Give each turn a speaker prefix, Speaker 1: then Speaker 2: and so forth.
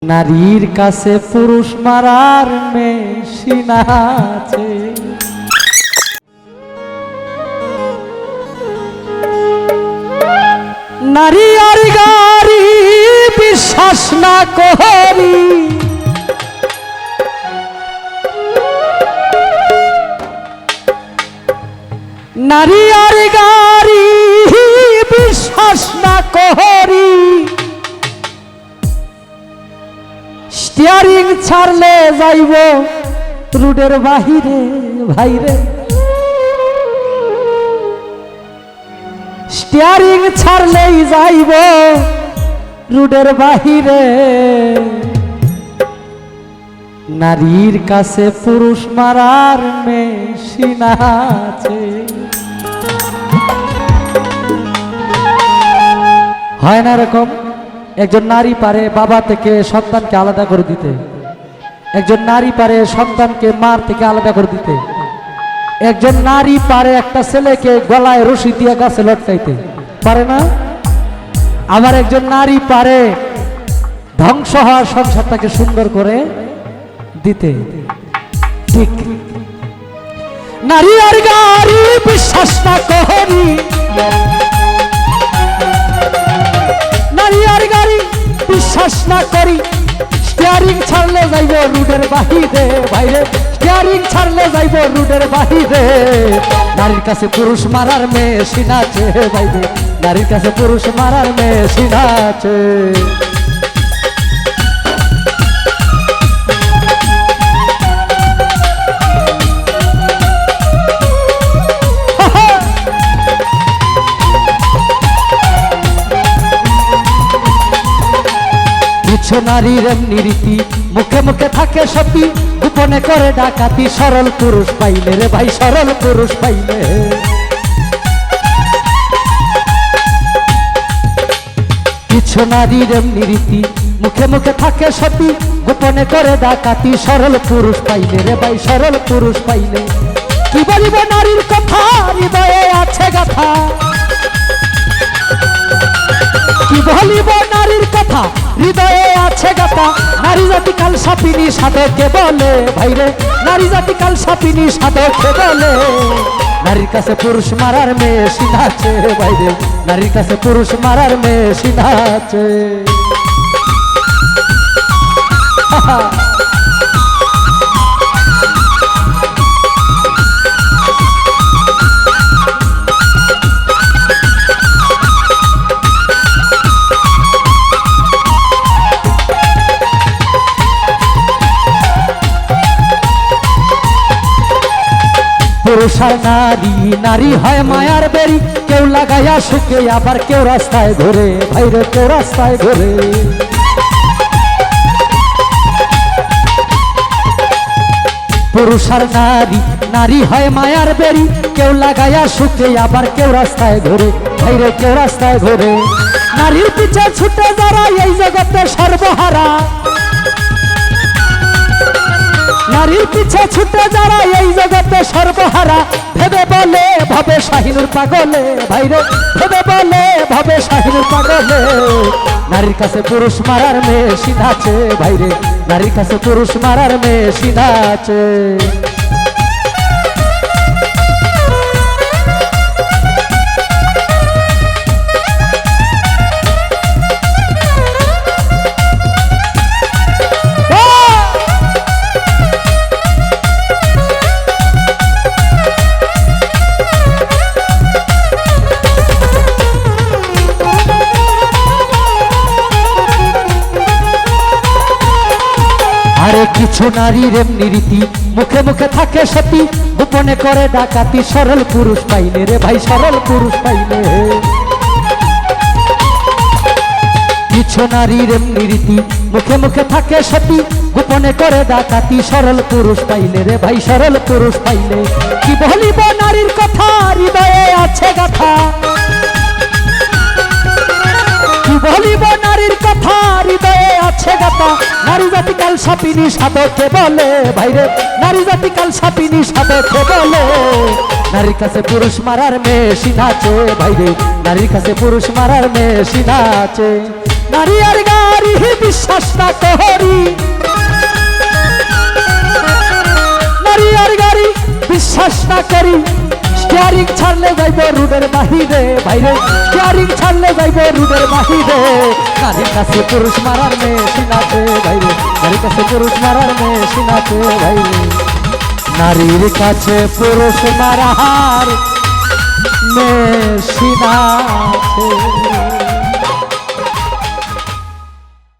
Speaker 1: নারীর কাছে পুরুষ মারার মেশিন আছে। নারী আর গাড়ি বিশ্বাস না করি, নারী আর গাড়ি বিশ্বাস না করি, স্টিয়ারিং ছাড়লে যাইব রুডের বাহিরে। ভাইরে স্টিয়ারিং ছাড়লেই যাইব রুডের বাহিরে। নারীর কাছে পুরুষ মারার মেশিন আছে। হয় না এরকম? একজন নারী পারে বাবা থেকে সন্তানকে আলাদা করে দিতে, একজন নারী পারে সন্তানকে মার থেকে আলাদা করে দিতে, একজন নারী পারে একটা ছেলেকে গলায় রশি দিয়ে গাছে লটকাইতে পারে না? আবার একজন নারী পারে ধ্বংস হওয়ার সংসারটাকে সুন্দর করে দিতে। ঠিক নারী আর গাড়ি বিশ্বাস না করি, নারী আর গাড়ি বিশ্বাস না করি, স্টিয়ারিং ছাড়লে যাইব রুডের বাহিরে। বাইরে স্টিয়ারিং ছাড়লে যাইব রুডের বাহিরে। নারীর কাছে পুরুষ মারার মেশিন আছে। বাইরে নারীর কাছে পুরুষ মারার মেশিন আছে। কিছু নারীর এমনি রীতি, মুখে মুখে থাকে সতী, গোপনে করে ডাকাতি। সরল পুরুষ পাইলে রে ভাই, সরল পুরুষ পাইলে। কিছু নারীর এমনি রীতি, মুখে মুখে থাকে সতী, গোপনে করে ডাকাতি। সরল পুরুষ পাইলে রে ভাই, সরল পুরুষ পাইলে। কি বলিব নারীর কথা, হৃদয়ে আছে গাথা। কি বলিব নারীর কথা, হৃদয়ে আছে গাথা। নারী জাতি কাল সাপিনী সাধকে বলে। ভাইরে নারী জাতি কাল সাপিনী সাধকে বলে। নারীর কাছে পুরুষ মারার মেশিন আছে। ভাইরে নারীর কাছে পুরুষ মারার মেশিন আছে। পুরুষ আর নারী, নারী হয় মায়ার বেরি। কেউ লাগাইয়া সুখে, আবার কেউ রাস্তায় ঘুরে। ভাইরে কেউ রাস্তায় ঘুরে। পুরুষ আর নারী, নারী হয় মায়ার বেরি। কেউ লাগাইয়া সুখে, আবার কেউ রাস্তায় ঘুরে। ভাইরে কেউ রাস্তায় ঘুরে। নারীর পিছে ছুটে যারা এই জগতে সর্বহারা। নারীর পিছে ছুটে যারা এই জগতে সর্বহারা। ভেবে বলে ভাবে শাহিনুর পাগলে। ভাইরে ভেবে বলে ভাবে শাহিনুর পাগলে। নারীর কাছে পুরুষ মারার মেশিন আছে। ভাইরে নারীর কাছে পুরুষ মারার মেশিন আছে। আরে কিছু নারীর এমনি রীতি, মুখে মুখে থাকে সতী, গোপনে করে ডাকাতি। সরল পুরুষ পাইলে রে ভাই, সরল পুরুষ পাইলে। কিছু নারীর এমনি রীতি, মুখে মুখে থাকে সতী, গোপনে করে ডাকাতি। সরল পুরুষ পাইলে রে ভাই, সরল পুরুষ পাইলে। কি বলিব নারীর কথা, হৃদয়ে আছে গাথা। কি বলিব নারীর কথা, হৃদয়ে আছে গাথা। নারী জাতি কাল সাপিনী সাধকে বলে। ভাইরে নারী জাতি কাল সাপিনী সাধকে বলে। নারীর কাছে পুরুষ মারার মেশিন আছে। ভাইরে নারীর কাছে পুরুষ মারার মেশিন আছে। নারী আর গাড়ি গাড়ি বিশ্বাস না করি, নারী আর গাড়ি বিশ্বাস না করি। স্টিয়ারিং ছাড়লে যাইব রুডের বাহিরে, বাইরে স্টিয়ারিং ছাড়লে যাইব রুডের বাহিরে। নারীর কাছে পুরুষ মারার মেশিন আছে বাইরে, নারীর কাছে পুরুষ মারার মেশিন আছে বাইরে। নারীর কাছে পুরুষ মারার মেশিন আছে।